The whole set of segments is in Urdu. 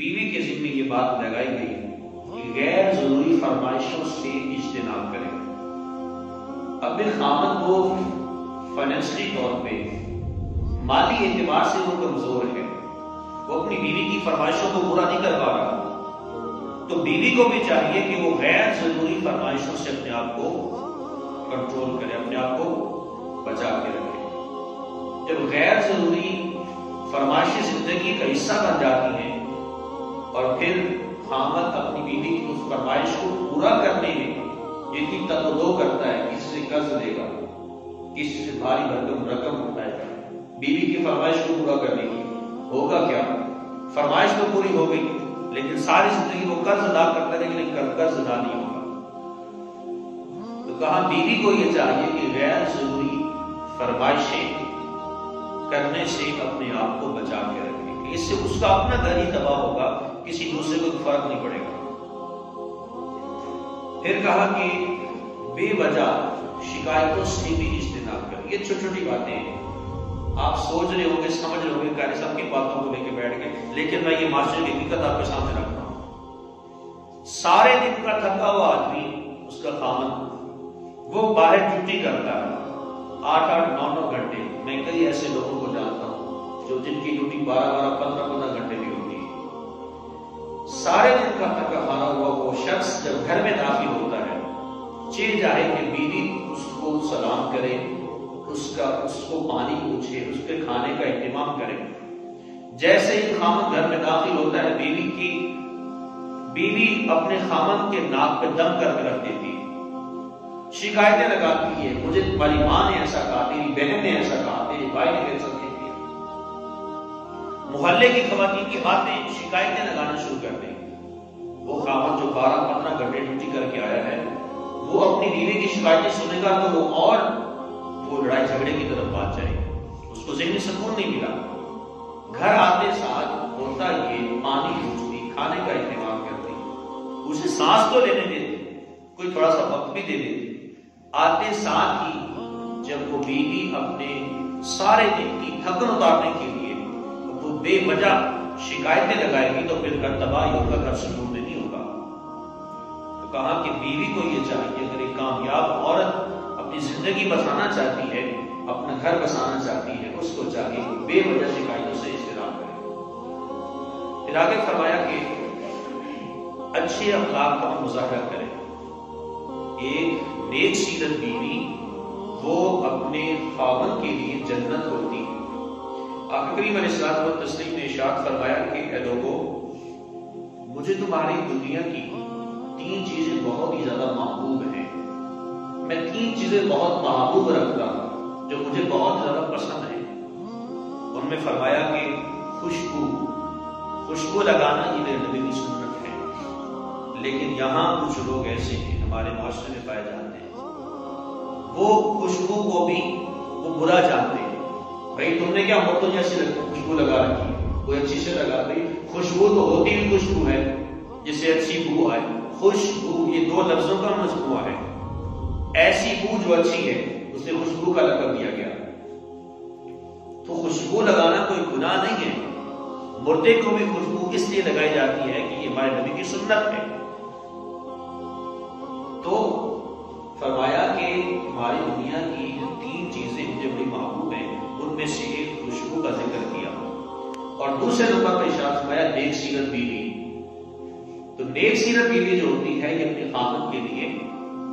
بیوی کے ذمہ یہ بات لگائی گئی کہ غیر ضروری فرمائشوں سے اجتناب کرے۔ اب خامد وہ فائنینشلی طور پہ مالی اعتبار سے وہ کمزور ہے، وہ اپنی بیوی کی فرمائشوں کو پورا نہیں کر پا رہا، تو بیوی کو بھی چاہیے کہ وہ غیر ضروری فرمائشوں سے اپنے آپ کو کنٹرول کرے، اپنے آپ کو بچا کے رکھے۔ جب غیر ضروری فرمائشیں زندگی کا حصہ بن جاتی ہیں اور پھر خامد اپنی بیوی کی اس فرمائش کو پورا کرنے میں اتنی تقدو کرتا ہے، کسی سے قرض لے گا، کسی سے بھاری رقم اٹھائے گا بیوی کی فرمائش کو پورا کرنے کی، ہوگا کیا؟ فرمائش تو پوری ہو گئی لیکن ساری زندگی وہ قرض ادا کرتا رہے گا، لیکن قرض ادا نہیں ہوگا۔ تو کہا بیوی کو یہ چاہیے کہ غیر ضروری فرمائشیں کرنے سے اپنے آپ کو بچا کے رکھے، اس سے اس کا اپنا گھر ہی تباہ ہوگا، کسی دوسرے کو فرق نہیں پڑے گا۔ پھر کہا کہ بے وجہ شکایتوں سے بھی اجتناب کریں۔ یہ چھوٹی چھوٹی باتیں ہیں، آپ سوچ رہے ہوں گے، سمجھ رہے ہوں گے، قاری صاحب کی باتوں کو لے کے بیٹھ گئے، لیکن میں یہ معاشرے کی حقیقت آپ کے سامنے رکھ رہا ہوں۔ سارے دن کا تھکا ہوا آدمی، اس کا خامد، وہ باہر ڈیوٹی کرتا ہے 8-9 گھنٹے۔ میں کئی ایسے لوگوں کو جانتا ہوں جو جن کی ڈیوٹی 12, 15 گھنٹے بھی ہوتی ہے۔ سارے دن کا تھکا ہارا ہوا وہ شخص جب گھر میں داخل ہوتا ہے، چاہے جائے کہ بیوی اس کو سلام کرے، اس کو پانی پوچھے، اس کے کھانے کا اہتمام کرے۔ جیسے ہی خامد گھر میں داخل ہوتا ہے، بیوی اپنے خامد کے ناک پہ دم کر کے رکھ دیتی ہے، شکایتیں لگاتی ہے، مجھے تمہاری ماں نے ایسا کہا، تیری بہن نے ایسا کہا، تیرے بھائی نے ایسا کہا۔ محلے کی خواتین کی باتیں، شکایتیں لگانا شروع کر دیں۔ وہ خامد جو 12-15 گھنٹے ڈیوٹی کر کے آیا ہے، وہ اپنی بیوی کی شکایتیں سنے گا تو وہ لڑائی جھگڑے کی طرف بات جائے گا، اس کو ذہنی سکون نہیں ملا۔ گھر آتے ساتھ ہوتا یہ پانی پوچھتی، کھانے کا اہتمام کرتی، اسے سانس تو لینے دیتی، کوئی تھوڑا سا وقت بھی دے دیتی۔ آتے ساتھ ہی جب وہ بیوی اپنے سارے دن کی تھکن اتارنے کے لیے وہ بے وجہ شکایتیں لگائے گی تو پھر گھر تباہی ہوگا، گھر سکون نہیں ہوگا۔ تو کہا کہ بیوی کو یہ چاہیے، اگر ایک کامیاب عورت اپنی زندگی بسانا چاہتی ہے، اپنا گھر بسانا چاہتی ہے، اس کو چاہیے کہ بے وجہ شکایتوں سے اجتناب کرے۔ پھر آگے فرمایا کہ اچھے اخلاق کا مظاہرہ کرے۔ ایک نیک سیرت بیوی وہ اپنے خاوند کے لیے جنت ہوتی ہے۔ آقا کریم علیہ الصلوۃ والتسلیم نے ارشاد فرمایا کہ اے لوگو، مجھے تمہاری دنیا کی 3 چیزیں بہت ہی زیادہ محبوب ہیں، میں 3 چیزیں بہت محبوب رکھتا ہوں جو مجھے بہت زیادہ پسند ہیں۔ ان میں فرمایا کہ خوشبو لگانا یہ میرے نبی کی سنت ہے، لیکن یہاں کچھ لوگ ایسے ہیں ہمارے معاشرے میں پائے جاتے ہیں، وہ خوشبو کو بھی وہ برا جانتے ہیں۔ بھائی تم نے کیا عورتوں جیسی خوشبو لگا رکھی، کوئی اچھی سے لگا رہی، خوشبو تو ہوتی بھی خوشبو ہے جسے اچھی بو آئے۔ خوشبو یہ 2 لفظوں کا مجموعہ ہے، ایسی بو جو اچھی ہے اسے خوشبو کا لقب دیا گیا۔ تو خوشبو لگانا کوئی گناہ نہیں ہے، مردے کو بھی خوشبو اس لیے لگائی جاتی ہے کہ یہ ہمارے نبی کی سنت ہے۔ تو فرمایا کہ ہماری دنیا کی 3 چیزیں مجھے بڑی محبوب ہیں، ان میں سے ایک خوشبو کا ذکر کیا، اور دوسرے نمبر پر ارشاد فرمایا نیک سیرت بیوی۔ تو نیک سیرت بیوی جو ہوتی ہے یہ اپنے خاوند کے لیے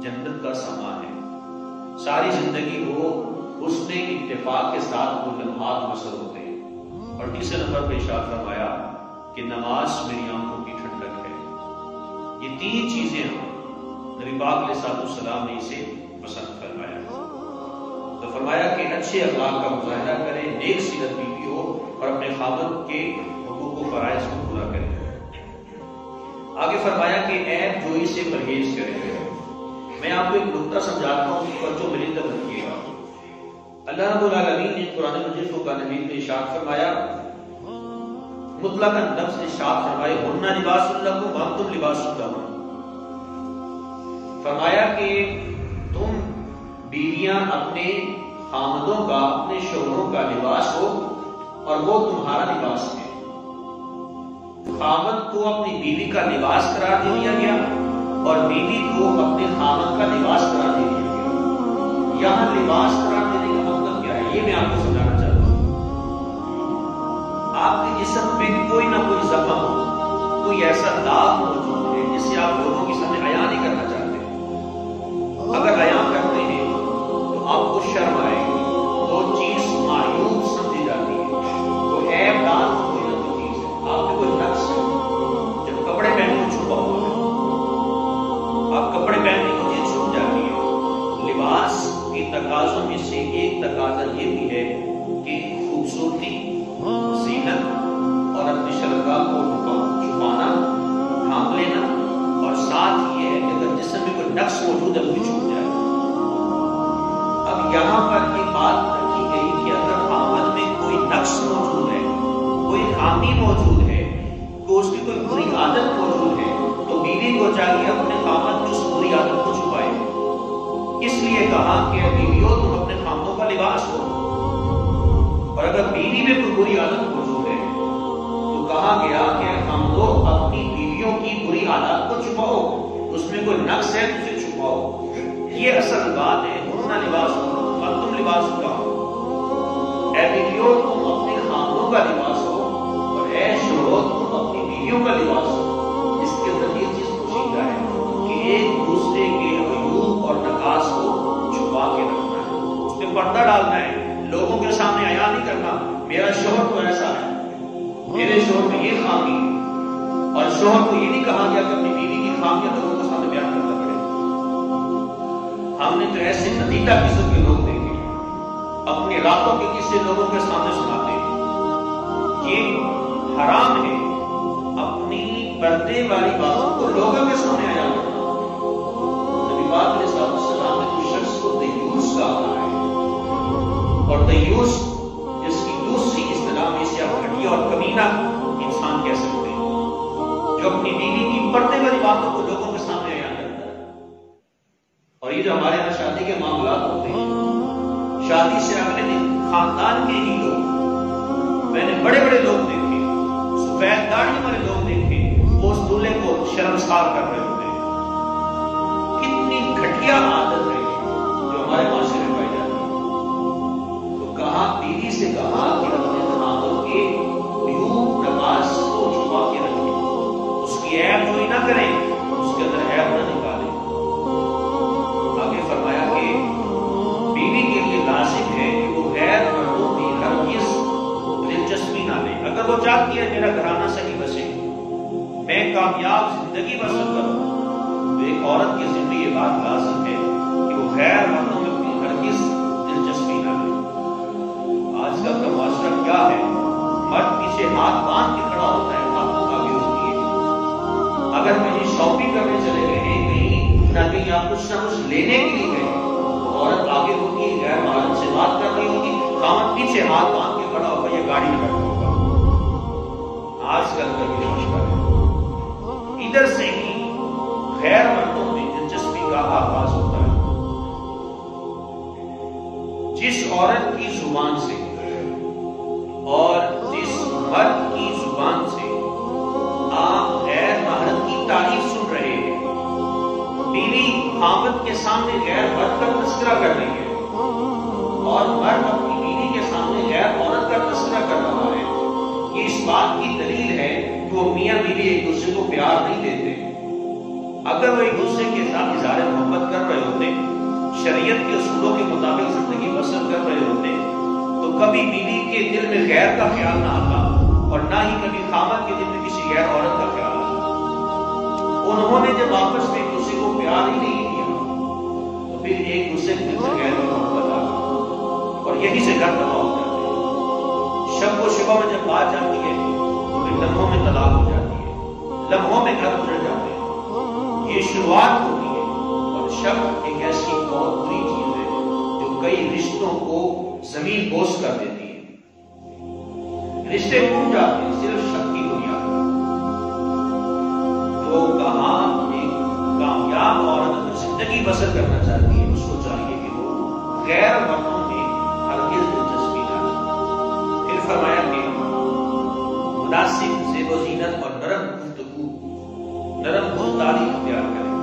جنت کا سامان ہے، ساری زندگی وہ اس نے اتفاق کے ساتھ وہ لمحات بسر ہوتے ہیں۔ اور تیسرے نمبر پہ ارشاد فرمایا کہ نماز میری آنکھوں کی ٹھنڈک ہے۔ یہ 3 چیزیں نبی پاک علیہ السلام نے اسے پسند فرمایا۔ تو فرمایا کہ اچھے اخلاق کا مظاہرہ کرے، نیک سیرت بیوی ہو اور اپنے خاوند کے حقوق و فرائض کو پورا کرے۔ آگے فرمایا کہ عیب جوئی سے پرہیز کرے۔ میں آپ کو ایک نقطہ سمجھاتا ہوں، اس پر جو میری طرف رکھیے گا۔ اللہ رب العالمین نے قرآن مجید فرقان حمید میں ارشاد فرمایا، مطلقاً لفظ ارشاد فرمائے ہن لباس لکم وانتم لباس لہن۔ فرمایا کہ تم بیویاں اپنے خامدوں کا، اپنے شوہروں کا لباس ہو اور وہ تمہارا لباس ہے۔ خاوند کو اپنی بیوی کا لباس قرار دے دیا گیا اور بیوی کو اپنے خاوند کا لباس قرار دے دیا گیا۔ یہاں لباس قرار دینے کا مطلب کیا ہے، یہ میں آپ کو سمجھانا چاہتا ہوں۔ آپ کے جسم پہ کوئی نہ کوئی زخم ہو، کوئی ایسا داغ موجود ہے جسے آپ لوگوں کے سامنے عیاں نہیں کرنا چاہتے، اگر عیاں کرتے ہیں تو آپ کو شرم آئے گی، وہ چیز معیوب سمجھی جاتی ہے، وہ عیب دار کوئی نہ کوئی چیز ہے، آپ میں کوئی نقص ہے۔ جب کپڑے پہن کے چھپا ہوا ہے، آپ کپڑے پہننے کی چیز چھپ جاتی ہے۔ لباس کی تقاضوں میں سے ایک تقاضا یہ بھی ہے کہ خوبصورتی، زینت اور اپنی شرمگاہ کو چھپانا، ڈھانپ لینا، اور ساتھ یہ ہے کہ اگر جسم میں کوئی نقص موجود ہے وہ بھی چھپ جائے۔ اب یہاں پر یہ بات رکھی گئی کہ اگر خاوند میں کوئی نقص موجود ہے، کوئی خامی موجود ہے، تو اس کی کوئی بری عادت موجود ہے، تو بیوی کو چاہیے اپنے خاوند کی اس بری عادت کو چھپائے۔ اس لیے کہا کہ بیویوں تم اپنے خاوندوں کا لباس ہو، اور اگر بیوی میں کوئی بری عادت موجود ہے تو کہا گیا کہ خاوندوں اپنی بیویوں کی بری عادت کو چھپاؤ، اس میں کوئی نقص ہے تو اسے چھپاؤ۔ یہ اصل بات ہے، اپنا لباس ہو اور تم لباس کا ہو۔ اے بیویوں تم اپنے خاوندوں کا لباس ہو، اور اے شوہر تم اپنی بیویوں کا لباس ہو۔ اس کے اندر یہ چیز پوشیدہ ہے کہ ایک دوسرے کے عیوب اور نقائص کو چھپا کے رکھنا ہے، اس پہ پردہ ڈالنا ہے، لوگوں کے سامنے عیاں نہیں کرنا میرا شوہر تو ایسا ہے، میرے شوہر میں یہ خامی ہے۔ اور شوہر کو یہ نہیں کہا گیا کہ اپنی بیوی کی خامیاں لوگوں کے سامنے بیان کرنا پڑے۔ ہم نے تو ایسے ندیدہ قسم کے لوگ دیکھے، اپنے راتوں کے قصے لوگوں کے سامنے سناتے ہیں۔ یہ حرام ہے اپنی پردے والی باتوں کو لوگوں کے سامنے عیاں کرنا۔ نبی پاک علیہ السلام نے کچھ شخص کو دیوس کہا ہے، اور دیوس جس کی دوسری اصطلاح میں سے آپ گھٹیا اور کمینہ انسان کہہ سکتے ہیں، جو اپنی بیوی کی پردے والی باتوں کو لوگوں کے سامنے عیاں کرتا ہے۔ اور یہ جو ہمارے یہاں شادی کے معاملات ہوتے ہیں، شادی سے اگلے دن خاندان کے ہی لوگ، میں نے بڑے بڑے لوگ دیکھے، سفید داڑھی والے لوگ دیکھے، وہ اس دولہے کو شرمسار کر رہے ہوتے ہیں۔ کتنی گھٹیا عادت ہے جو ہمارے معاشرے میں پائی جاتی ہے۔ تو کہا، بیوی سے کہا کہ اپنے خاوند کے عیوب نقائص کو چھپا کے رکھیں، اس کی عیب جوئی نہ کریں، اس کے اندر عیب نہ نکالیں۔ آگے فرمایا کہ بیوی کے لیے لازم ہے کہ وہ غیر مردوں میں ہرگز دلچسپی نہ لے۔ اگر وہ چاہتی ہے میرا گھرانہ صحیح بسے، میں کامیاب زندگی بسر کروں، تو ایک عورت کے ذمہ یہ بات لازم ہے کہ وہ غیر مردوں میں اپنی ہرگز دلچسپی نہ لے۔ آج کل کا معاشرہ کیا ہے، مرد پیچھے ہاتھ باندھ کے کھڑا ہوتا ہے، خاتون آگے ہوتی ہے۔ اگر کہیں شاپنگ کرنے چلے گئے ہیں، کہیں نہ کہیں آپ کچھ نہ کچھ لینے کے لیے گئے، تو عورت آگے ہوتی ہے، غیر محرم سے بات کر رہی ہوگی، خاوند پیچھے ہاتھ باندھ کے کھڑا ہوگا، یہ گاڑی میں بیٹھا ہوگا۔ آج کل کا یہ معاشرہ ہے، ادھر سے ہی غیر مردوں میں دلچسپی کا آغاز ہوتا ہے۔ جس عورت کی زبان سے اور جس مرد کی زبان سے آپ غیر محرم کی تعریف سن رہے ہیں، بیوی خاوند کے سامنے غیر مرد کا تذکرہ کر رہی ہے، اور مرد اپنی بیوی کے سامنے غیر عورت کا تذکرہ کر رہا ہے، یہ اس بات کی دلیل ہے کہ وہ میاں بیوی ایک دوسرے کو پیار نہیں دیتے۔ اگر وہ ایک دوسرے کے ساتھ اظہار محبت کر رہے ہوتے، شریعت کے اصولوں کے مطابق زندگی بسر کر رہے ہوتے، تو کبھی بیوی کے دل میں غیر کا خیال نہ آتا، اور نہ ہی کبھی خاوند کے دل میں کسی غیر عورت کا خیال آتا۔ انہوں نے جب آپس میں ایک دوسرے کو پیار ہی نہیں دیا، تو پھر ایک دوسرے کے دل سے غیر محبت آ گئی، اور یہی سے گھر تباہ ہو جاتے ہیں۔ شب و شبہ میں جب بات جاتی ہے تو پھر لمحوں میں طلاق ہو جاتی ہے، لمحوں میں گھر اجڑ جاتے ہیں۔ یہ شروعات ہوتی ہے، اور شب ایک ایسی بہت بری چیز ہے جو کئی رشتوں کو زمین بوس کر دیتی ہے۔ رشتے ٹوٹ جاتے ہیں صرف شک کی بنیاد پر۔ تو کہاں ایک کامیاب عورت اگر زندگی بسر کرنا چاہتی ہے، اس کو چاہیے کہ وہ غیر مردوں میں ہرگز دلچسپی نہ لے۔ پھر فرمایا کہ مناسب زیب و زینت اور نرم گفتگو، نرم گفتاری اختیار کرے۔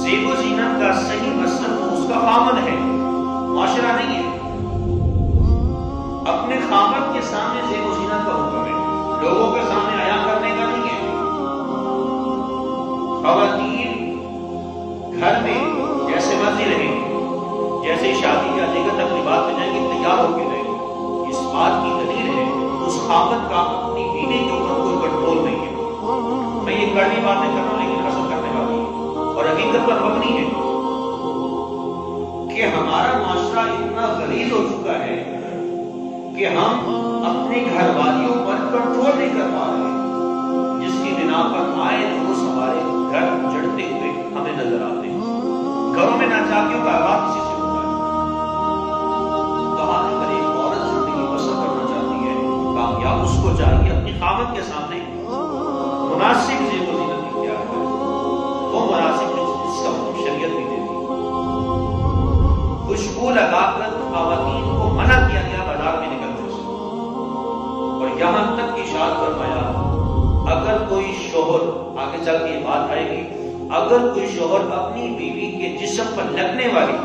زیب و زینت کا صحیح مصرف اس کا خامد ہے، معاشرہ نہیں ہے۔ اپنے خامد کے سامنے زیب و زینت کا حکم ہے، لوگوں کے سامنے عیاں کرنے کا نہیں ہے۔ خواتین گھر میں جیسے مرضی رہیں، جیسے شادی یا دیگر تقریبات میں جائیں گے تیار ہو کے رہیں، اس بات کی دلیل ہے اس خامد کا اپنی بیوی کے اوپر کوئی کنٹرول نہیں ہے۔ میں یہ کڑوی باتیں کر رہا ہوں لیکن حسد کرنے والی ہے اور حقیقت پر مبنی ہے کہ ہمارا معاشرہ اتنا غلیظ ہو چکا ہے کہ ہم اپنے گھر والیوں پر کنٹرول نہیں کر پا رہے، جس کی بنا پر آئے روز ہمارے گھر جڑتے ہوئے ہمیں نظر آتے ہیں۔ گھروں میں ناچاکیوں کا آغاز کسی سے ہوتا ہے۔ کہاں اگر ایک عورت زندگی بسر کرنا چاہتی ہے، کامیاب اس کو چاہیے اپنی خامد کے سامنے مناسب زیب و زینت اختیار کرے، وہ مناسب جس کا حکم شریعت بھی دیتی ہے۔ خوشبو لگا کر خواتین کو منع کیا گیا بازار میں نکلنے سے، اور یہاں تک کہ ارشاد فرمایا اگر کوئی شوہر، آگے چل کے یہ بات آئے گی، اگر کوئی شوہر اپنی بیوی کے جسم پر لگنے والی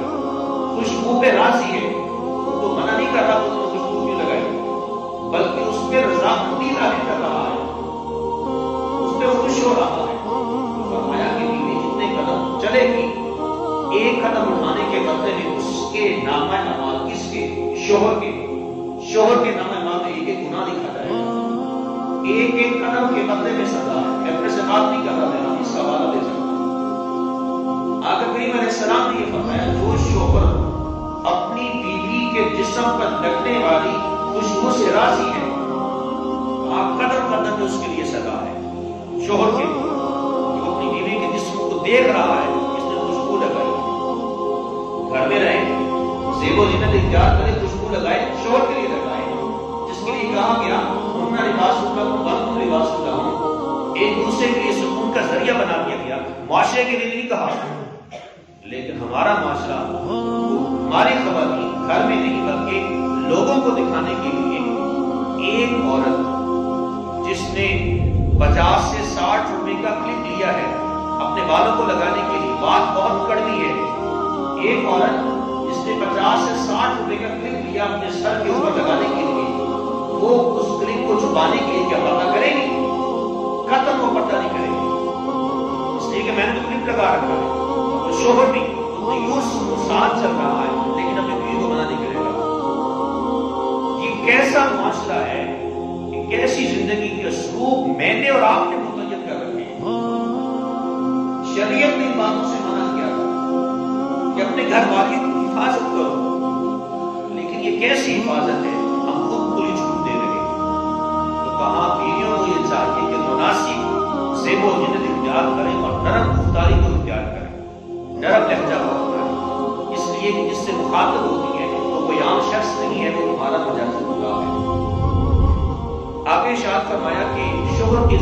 خوشبو پہ راضی ہے تو منع نہیں کر رہا تو خوشبو کیوں لگائے، بلکہ اس پہ رضامندی ظاہر کر رہا ہے، اس پہ خوش ہو رہا ہے۔ تو فرمایا کہ بیوی جتنے قدم چلے گی، ایک قدم اٹھانے کے بدلے میں اس کے نامہ اعمال، کس کے؟ شوہر کے نامہ اعمال میں ایک ایک گناہ لکھا جائے گا، ایک ایک قدم کے بدلے میں سزا ہے۔ میں اپنے سے بات نہیں کر رہا، میں اس کا حوالہ دے سکتا ہوں۔ آقا کریم علیہ السلام نے یہ فرمایا جو شوہر اپنی بیوی کے جسم پر لگنے والی خوشبو سے راضی ہے، قدم قدم میں اس کے لیے سزا ہے۔ شوہر کے جو اپنی بیوی کے جسم کو دیکھ رہا ہے، اس نے خوشبو لگائی، گھر میں رہے، زیب و زینت اختیار کرے، خوشبو لگائے، شوہر کے لیے لگائے، جس کے لیے کہا گیا ہمنا لباس لکم وانتم لباس لہن، ایک دوسرے کے لیے سکون کا ذریعہ بنا دیا گیا، معاشرے کے لیے نہیں کہا۔ لیکن ہمارا معاشرہ، ہماری خواتین گھر میں نہیں بلکہ لوگوں کو دکھانے کے لیے، ایک عورت جس نے 50 سے 60 روپے کا کلپ لیا ہے اپنے بالوں کو لگانے کے لیے، بات بہت کڑوی ہے، ایک عورت جس نے 50 سے 60 روپے کا کلپ لیا اپنے سر کے اوپر لگانے کے لیے، وہ اس کلپ کو چھپانے کے لیے کیا پردہ کرے گی؟ قطعاً وہ پردہ نہیں کرے گی، اس لیے کہ میں نے تو کلپ لگا رکھا ہے۔ اور شوہر بھی ساتھ چل رہا ہے لیکن اپنی بیوی کو منع نہیں کرے گا۔ یہ کیسا معاشرہ ہے، یہ کیسی زندگی کے اسلوب میں نے اور آپ نے متعین کر رکھے ہیں۔ شریعت نے ان باتوں سے منع کیا تھا کہ اپنے گھر والی کی حفاظت کرو، لیکن یہ کیسی حفاظت ہے، ہم خود کھلی چھوٹ دے رہے ہیں۔ تو کہاں بیویوں کو یہ چاہیے کہ مناسب زیب و زینت اختیار کریں اور نرم گفتاری کو اختیار کریں، نرم لہجہ کو اختیار کریں، اس لیے کہ جس سے مخاطب ہوتی ہے وہ کوئی عام شخص نہیں ہے، وہ ہمارا مجازی خدا ہے۔ آگے ارشاد فرمایا کہ شوہر کی